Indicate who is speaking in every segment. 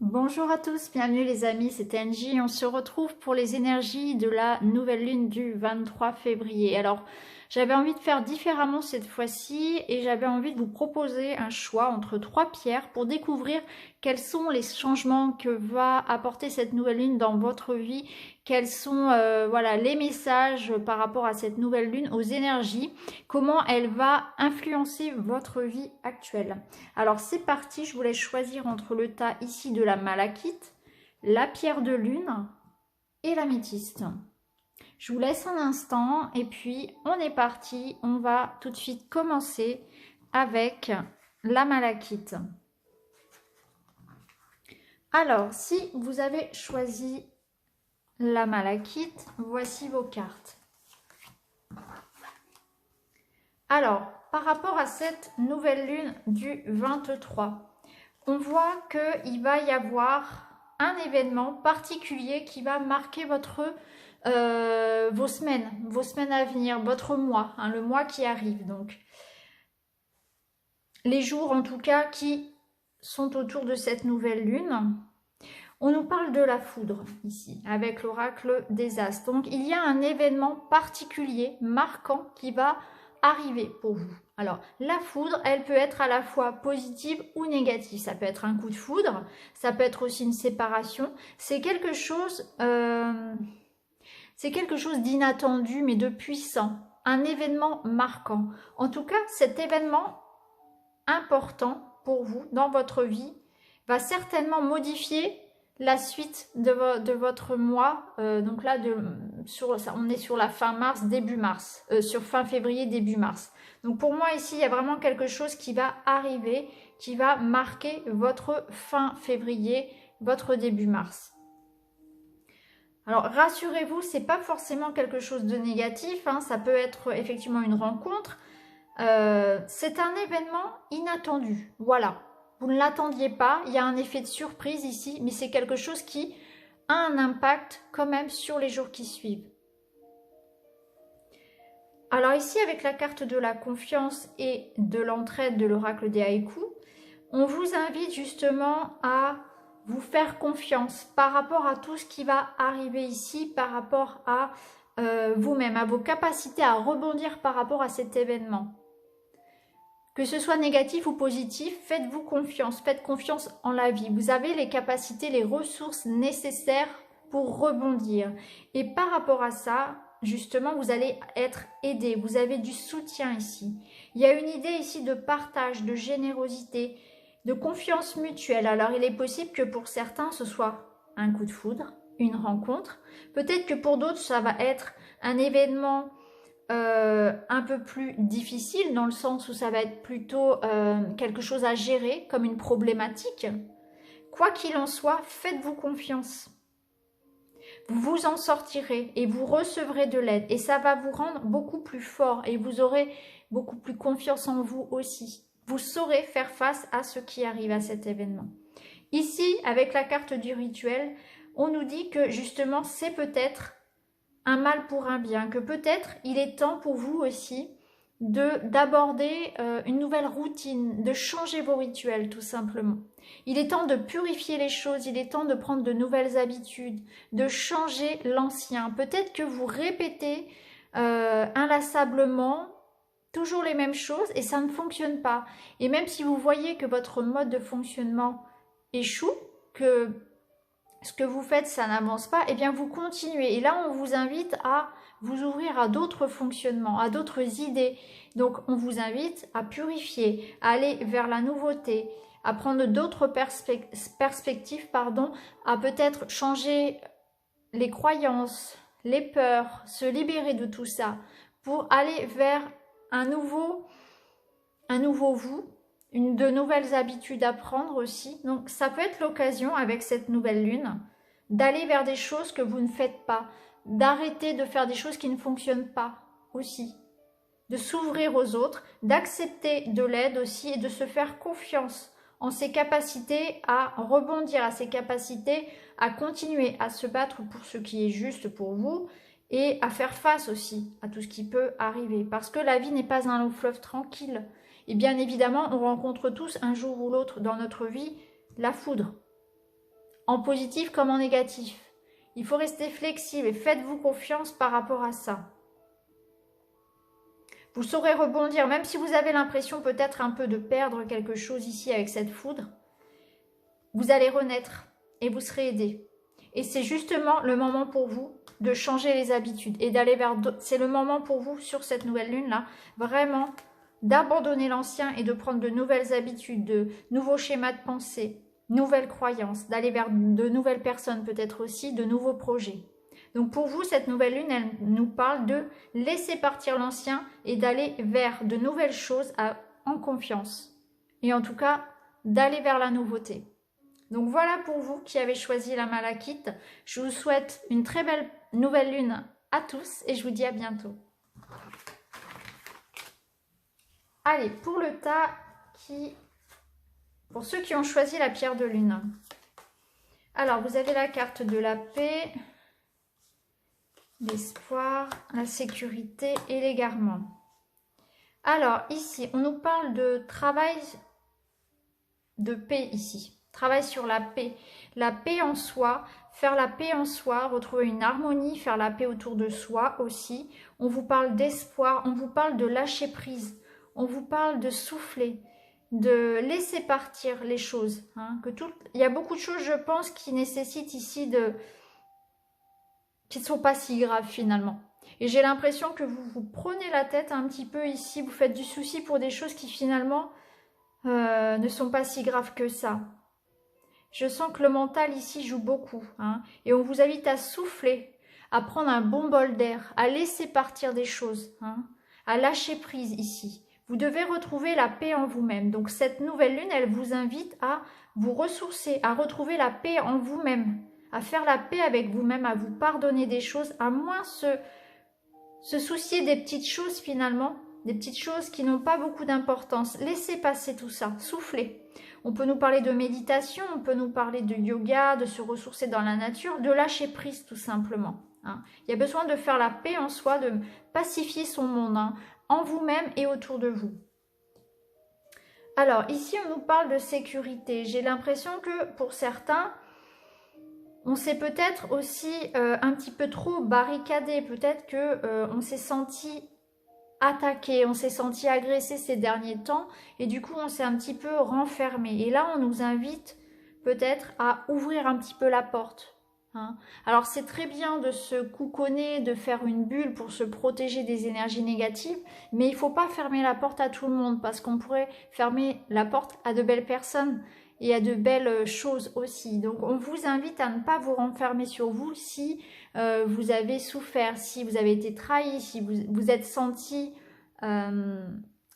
Speaker 1: Bonjour à tous, bienvenue les amis, c'est Angie. On se retrouve pour les énergies de la nouvelle lune du 23 février. Alors, j'avais envie de faire différemment cette fois-ci et j'avais envie de vous proposer un choix entre trois pierres pour découvrir quels sont les changements que va apporter cette nouvelle lune dans votre vie, quels sont voilà, les messages par rapport à cette nouvelle lune, aux énergies, comment elle va influencer votre vie actuelle. Alors c'est parti, je vous laisse choisir entre le tas ici de la malachite, la pierre de lune et l'améthyste. Je vous laisse un instant et puis on est parti. On va tout de suite commencer avec la malachite. Alors, si vous avez choisi la malachite, voici vos cartes. Alors, par rapport à cette nouvelle lune du 23, on voit qu'il va y avoir un événement particulier qui va marquer vos semaines à venir, votre mois, hein, le mois qui arrive. Donc, les jours en tout cas qui sont autour de cette nouvelle lune. On nous parle de la foudre ici, avec l'oracle des As. Donc, il y a un événement particulier, marquant, qui va arriver pour vous. Alors, la foudre, elle peut être à la fois positive ou négative. Ça peut être un coup de foudre, ça peut être aussi une séparation. C'est quelque chose d'inattendu, mais de puissant. Un événement marquant. En tout cas, cet événement important pour vous dans votre vie va certainement modifier la suite de votre mois. Donc là, on est sur la fin mars, début mars, sur fin février, début mars. Donc pour moi ici, il y a vraiment quelque chose qui va arriver, qui va marquer votre fin février, votre début mars. Alors rassurez-vous, c'est pas forcément quelque chose de négatif, hein, ça peut être effectivement une rencontre. C'est un événement inattendu, voilà. Vous ne l'attendiez pas, il y a un effet de surprise ici, mais c'est quelque chose qui a un impact quand même sur les jours qui suivent. Alors ici, avec la carte de la confiance et de l'entraide de l'oracle des haïkus, on vous invite justement à vous faire confiance par rapport à tout ce qui va arriver ici, par rapport à vous-même, à vos capacités à rebondir par rapport à cet événement. Que ce soit négatif ou positif, faites-vous confiance, faites confiance en la vie. Vous avez les capacités, les ressources nécessaires pour rebondir. Et par rapport à ça, justement, vous allez être aidé. Vous avez du soutien ici. Il y a une idée ici de partage, de générosité, de confiance mutuelle. Alors, il est possible que pour certains, ce soit un coup de foudre, une rencontre. Peut-être que pour d'autres, ça va être un événement un peu plus difficile, dans le sens où ça va être plutôt quelque chose à gérer, comme une problématique. Quoi qu'il en soit, faites-vous confiance. Vous vous en sortirez et vous recevrez de l'aide. Et ça va vous rendre beaucoup plus fort et vous aurez beaucoup plus confiance en vous aussi. Vous saurez faire face à ce qui arrive à cet événement. Ici, avec la carte du rituel, on nous dit que justement, c'est peut-être un mal pour un bien, que peut-être il est temps pour vous aussi d'aborder une nouvelle routine, de changer vos rituels tout simplement. Il est temps de purifier les choses, il est temps de prendre de nouvelles habitudes, de changer l'ancien. Peut-être que vous répétez inlassablement toujours les mêmes choses et ça ne fonctionne pas. Et même si vous voyez que votre mode de fonctionnement échoue, que ce que vous faites, ça n'avance pas, et bien vous continuez. Et là, on vous invite à vous ouvrir à d'autres fonctionnements, à d'autres idées. Donc, on vous invite à purifier, à aller vers la nouveauté, à prendre d'autres perspectives, à peut-être changer les croyances, les peurs, se libérer de tout ça pour aller vers un nouveau vous, de nouvelles habitudes à prendre aussi. Donc ça peut être l'occasion avec cette nouvelle lune d'aller vers des choses que vous ne faites pas, d'arrêter de faire des choses qui ne fonctionnent pas aussi, de s'ouvrir aux autres, d'accepter de l'aide aussi et de se faire confiance en ses capacités à rebondir, à ses capacités à continuer à se battre pour ce qui est juste pour vous et à faire face aussi à tout ce qui peut arriver. Parce que la vie n'est pas un long fleuve tranquille. Et bien évidemment, on rencontre tous un jour ou l'autre dans notre vie la foudre. en positif comme en négatif. Il faut rester flexible et faites-vous confiance par rapport à ça. Vous saurez rebondir, même si vous avez l'impression peut-être un peu de perdre quelque chose ici avec cette foudre. Vous allez renaître et vous serez aidé. Et c'est justement le moment pour vous de changer les habitudes et d'aller vers d'autres. C'est le moment pour vous sur cette nouvelle lune-là, vraiment d'abandonner l'ancien et de prendre de nouvelles habitudes, de nouveaux schémas de pensée, nouvelles croyances, d'aller vers de nouvelles personnes peut-être aussi, de nouveaux projets. Donc pour vous, cette nouvelle lune, elle nous parle de laisser partir l'ancien et d'aller vers de nouvelles choses en confiance. Et en tout cas, d'aller vers la nouveauté. Donc voilà pour vous qui avez choisi la Malachite. Je vous souhaite une très belle nouvelle lune à tous et je vous dis à bientôt. Allez, pour le tas pour ceux qui ont choisi la pierre de lune. Alors, vous avez la carte de la paix, l'espoir, la sécurité et l'égarement. Alors, ici, on nous parle de travail de paix ici. Travail sur la paix en soi, faire la paix en soi, retrouver une harmonie, faire la paix autour de soi aussi. On vous parle d'espoir, on vous parle de lâcher prise, on vous parle de souffler, de laisser partir les choses. Hein, il y a beaucoup de choses, je pense, qui nécessitent ici qui ne sont pas si graves finalement. Et j'ai l'impression que vous vous prenez la tête un petit peu ici, vous faites du souci pour des choses qui finalement ne sont pas si graves que ça. Je sens que le mental ici joue beaucoup. Hein, et on vous invite à souffler, à prendre un bon bol d'air, à laisser partir des choses, hein, à lâcher prise ici. Vous devez retrouver la paix en vous-même. Donc cette nouvelle lune, elle vous invite à vous ressourcer, à retrouver la paix en vous-même, à faire la paix avec vous-même, à vous pardonner des choses, à moins se soucier des petites choses finalement, des petites choses qui n'ont pas beaucoup d'importance. Laissez passer tout ça, soufflez. On peut nous parler de méditation, on peut nous parler de yoga, de se ressourcer dans la nature, de lâcher prise tout simplement. Hein. Il y a besoin de faire la paix en soi, de pacifier son monde, hein, en vous-même et autour de vous. Alors ici on nous parle de sécurité. J'ai l'impression que pour certains, on s'est peut-être aussi un petit peu trop barricadé. Peut-être que on s'est senti attaqué, on s'est senti agressé ces derniers temps et du coup on s'est un petit peu renfermé. Et là on nous invite peut-être à ouvrir un petit peu la porte. Hein. Alors c'est très bien de se couconner, de faire une bulle pour se protéger des énergies négatives, mais il ne faut pas fermer la porte à tout le monde parce qu'on pourrait fermer la porte à de belles personnes et à de belles choses aussi. Donc on vous invite à ne pas vous renfermer sur vous si vous avez souffert, si vous avez été trahi, si vous êtes senti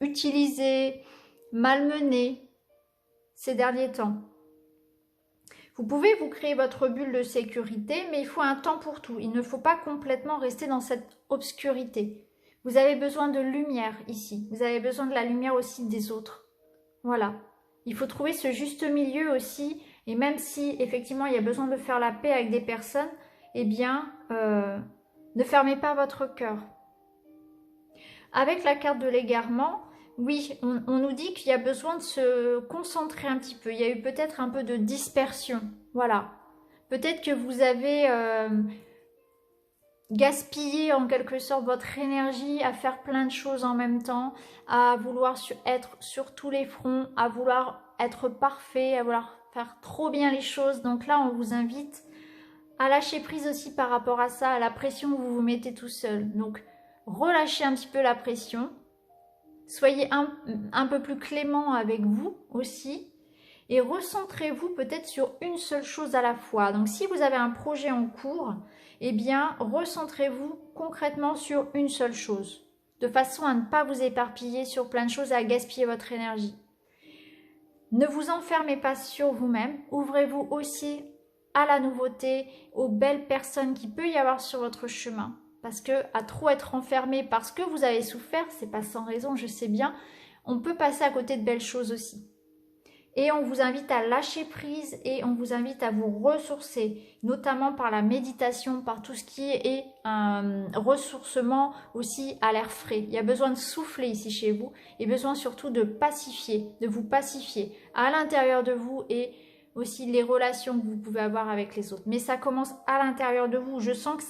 Speaker 1: utilisé, malmené ces derniers temps. Vous pouvez vous créer votre bulle de sécurité, mais il faut un temps pour tout. Il ne faut pas complètement rester dans cette obscurité. Vous avez besoin de lumière ici. Vous avez besoin de la lumière aussi des autres. Voilà. Il faut trouver ce juste milieu aussi. Et même si, effectivement, il y a besoin de faire la paix avec des personnes, eh bien, ne fermez pas votre cœur. Avec la carte de l'égarement, oui, on nous dit qu'il y a besoin de se concentrer un petit peu. Il y a eu peut-être un peu de dispersion. Voilà. Peut-être que vous avez gaspillé en quelque sorte votre énergie à faire plein de choses en même temps, à vouloir être sur tous les fronts, à vouloir être parfait, à vouloir faire trop bien les choses. Donc là, on vous invite à lâcher prise aussi par rapport à ça, à la pression que vous vous mettez tout seul. Donc, relâchez un petit peu la pression. Soyez un peu plus clément avec vous aussi et recentrez-vous peut-être sur une seule chose à la fois. Donc si vous avez un projet en cours, eh bien recentrez-vous concrètement sur une seule chose de façon à ne pas vous éparpiller sur plein de choses et à gaspiller votre énergie. Ne vous enfermez pas sur vous-même, ouvrez-vous aussi à la nouveauté, aux belles personnes qu'il peut y avoir sur votre chemin. Parce que à trop être enfermé parce que vous avez souffert, c'est pas sans raison, je sais bien, on peut passer à côté de belles choses aussi. Et on vous invite à lâcher prise et on vous invite à vous ressourcer, notamment par la méditation, par tout ce qui est un ressourcement aussi à l'air frais. Il y a besoin de souffler ici chez vous et besoin surtout de pacifier, de vous pacifier à l'intérieur de vous et aussi les relations que vous pouvez avoir avec les autres. Mais ça commence à l'intérieur de vous. Je sens que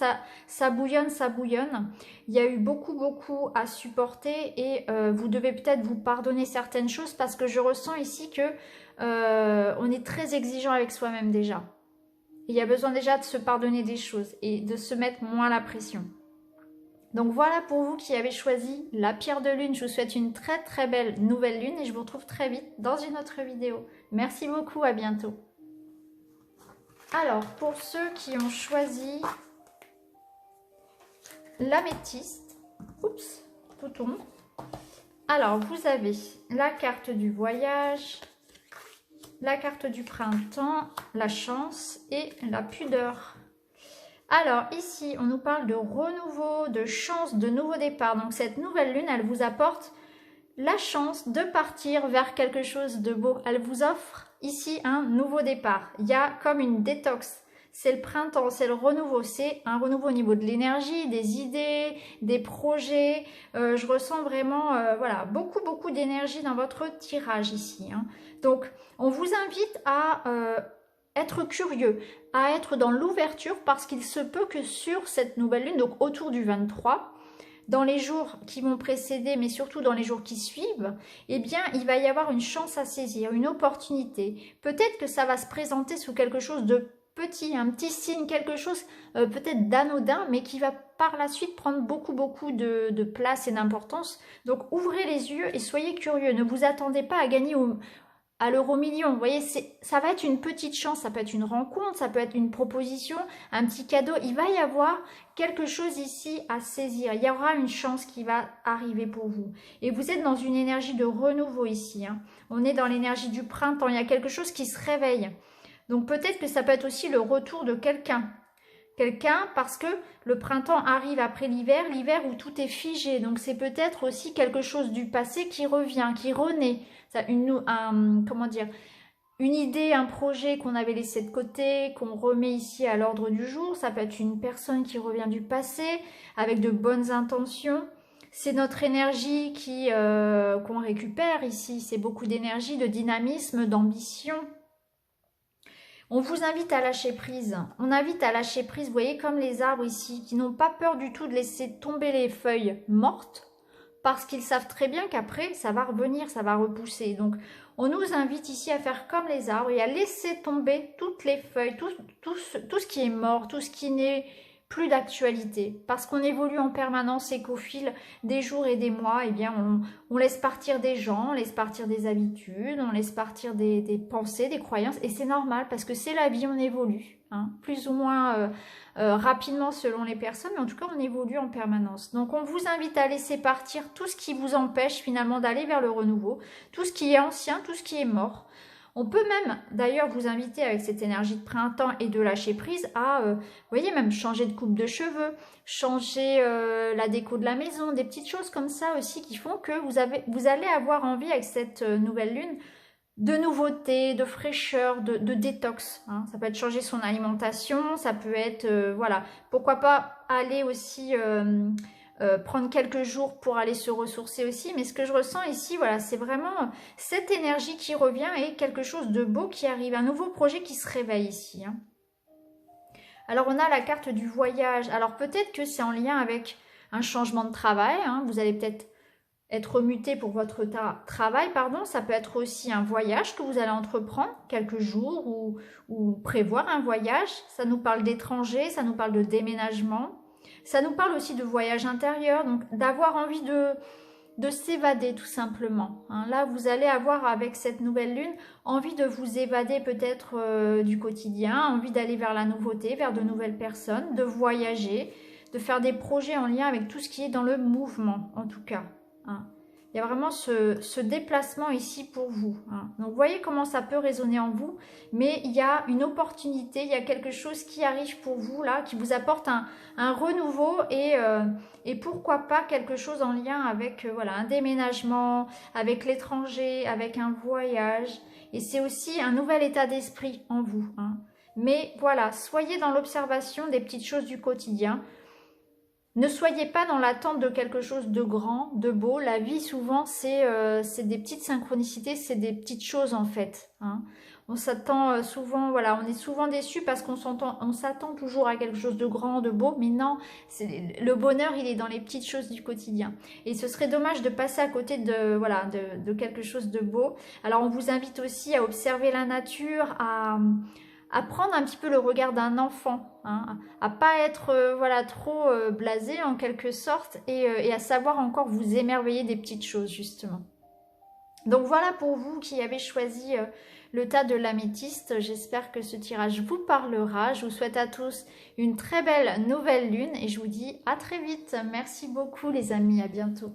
Speaker 1: ça bouillonne, ça bouillonne. Il y a eu beaucoup à supporter et vous devez peut-être vous pardonner certaines choses parce que je ressens ici que on est très exigeant avec soi-même déjà. Il y a besoin déjà de se pardonner des choses et de se mettre moins la pression. Donc voilà pour vous qui avez choisi la pierre de lune. Je vous souhaite une très belle nouvelle lune et je vous retrouve très vite dans une autre vidéo. Merci beaucoup, à bientôt. Alors, pour ceux qui ont choisi l'améthyste, oups, tout tombe. Alors, vous avez la carte du voyage, la carte du printemps, la chance et la pudeur. Alors ici, on nous parle de renouveau, de chance, de nouveau départ. Donc cette nouvelle lune, elle vous apporte la chance de partir vers quelque chose de beau. Elle vous offre ici un nouveau départ. Il y a comme une détox. C'est le printemps, c'est le renouveau. C'est un renouveau au niveau de l'énergie, des idées, des projets. Je ressens vraiment voilà, beaucoup d'énergie dans votre tirage ici. Hein. Donc, on vous invite à être curieux, à être dans l'ouverture parce qu'il se peut que sur cette nouvelle lune, donc autour du 23, dans les jours qui vont précéder, mais surtout dans les jours qui suivent, eh bien, il va y avoir une chance à saisir, une opportunité. Peut-être que ça va se présenter sous quelque chose de petit, un petit signe, quelque chose peut-être d'anodin, mais qui va par la suite prendre beaucoup de place et d'importance. Donc, ouvrez les yeux et soyez curieux. Ne vous attendez pas à gagner à l'euro-million. Vous voyez, ça va être une petite chance, ça peut être une rencontre, ça peut être une proposition, un petit cadeau. Il va y avoir quelque chose ici à saisir. Il y aura une chance qui va arriver pour vous. Et vous êtes dans une énergie de renouveau ici. Hein. On est dans l'énergie du printemps. Il y a quelque chose qui se réveille. Donc peut-être que ça peut être aussi le retour de quelqu'un. Quelqu'un parce que le printemps arrive après l'hiver où tout est figé. Donc c'est peut-être aussi quelque chose du passé qui revient, qui renaît. Ça, comment dire, une idée, un projet qu'on avait laissé de côté, qu'on remet ici à l'ordre du jour. Ça peut être une personne qui revient du passé avec de bonnes intentions. C'est notre énergie qu'on récupère ici. C'est beaucoup d'énergie, de dynamisme, d'ambition. On vous invite à lâcher prise. On invite à lâcher prise, vous voyez, comme les arbres ici, qui n'ont pas peur du tout de laisser tomber les feuilles mortes, parce qu'ils savent très bien qu'après, ça va revenir, ça va repousser. Donc, on nous invite ici à faire comme les arbres et à laisser tomber toutes les feuilles, tout ce qui est mort, tout ce qui n'est plus d'actualité. Parce qu'on évolue en permanence et qu'au fil des jours et des mois, eh bien, on laisse partir des gens, on laisse partir des habitudes, on laisse partir des pensées, des croyances. Et c'est normal parce que c'est la vie, on évolue. Hein, plus ou moins rapidement selon les personnes, mais en tout cas, on évolue en permanence. Donc, on vous invite à laisser partir tout ce qui vous empêche finalement d'aller vers le renouveau, tout ce qui est ancien, tout ce qui est mort. On peut même d'ailleurs vous inviter avec cette énergie de printemps et de lâcher prise à, vous voyez, même changer de coupe de cheveux, changer la déco de la maison, des petites choses comme ça aussi qui font que vous allez avoir envie avec cette nouvelle lune de nouveautés, de fraîcheur, de détox. Hein. Ça peut être changer son alimentation, ça peut être, voilà, pourquoi pas aller aussi... prendre quelques jours pour aller se ressourcer aussi, mais ce que je ressens ici, voilà, c'est vraiment cette énergie qui revient et quelque chose de beau qui arrive, un nouveau projet qui se réveille ici. Hein. Alors on a la carte du voyage, alors peut-être que c'est en lien avec un changement de travail, hein. Vous allez peut-être être muté pour votre travail, pardon, ça peut être aussi un voyage que vous allez entreprendre quelques jours ou prévoir un voyage, ça nous parle d'étranger, ça nous parle de déménagement. Ça nous parle aussi de voyage intérieur, donc d'avoir envie de s'évader tout simplement. Hein. Là, vous allez avoir avec cette nouvelle lune envie de vous évader peut-être du quotidien, envie d'aller vers la nouveauté, vers de nouvelles personnes, de voyager, de faire des projets en lien avec tout ce qui est dans le mouvement en tout cas. Hein. Il y a vraiment ce déplacement ici pour vous. Hein. Donc, vous voyez comment ça peut résonner en vous. Mais il y a une opportunité, il y a quelque chose qui arrive pour vous, là, qui vous apporte un renouveau et pourquoi pas quelque chose en lien avec voilà, un déménagement, avec l'étranger, avec un voyage. Et c'est aussi un nouvel état d'esprit en vous. Hein. Mais voilà, soyez dans l'observation des petites choses du quotidien. Ne soyez pas dans l'attente de quelque chose de grand, de beau. La vie, souvent, c'est des petites synchronicités, c'est des petites choses en fait. Hein. On s'attend souvent, voilà, on est souvent déçu parce qu'on s'attend toujours à quelque chose de grand, de beau, mais non, le bonheur, il est dans les petites choses du quotidien. Et ce serait dommage de passer à côté de, voilà, de quelque chose de beau. Alors, on vous invite aussi à observer la nature, à prendre un petit peu le regard d'un enfant, hein, à pas être voilà, trop blasé en quelque sorte et à savoir encore vous émerveiller des petites choses justement. Donc voilà pour vous qui avez choisi le tas de l'améthyste. J'espère que ce tirage vous parlera. Je vous souhaite à tous une très belle nouvelle lune et je vous dis à très vite. Merci beaucoup les amis, à bientôt.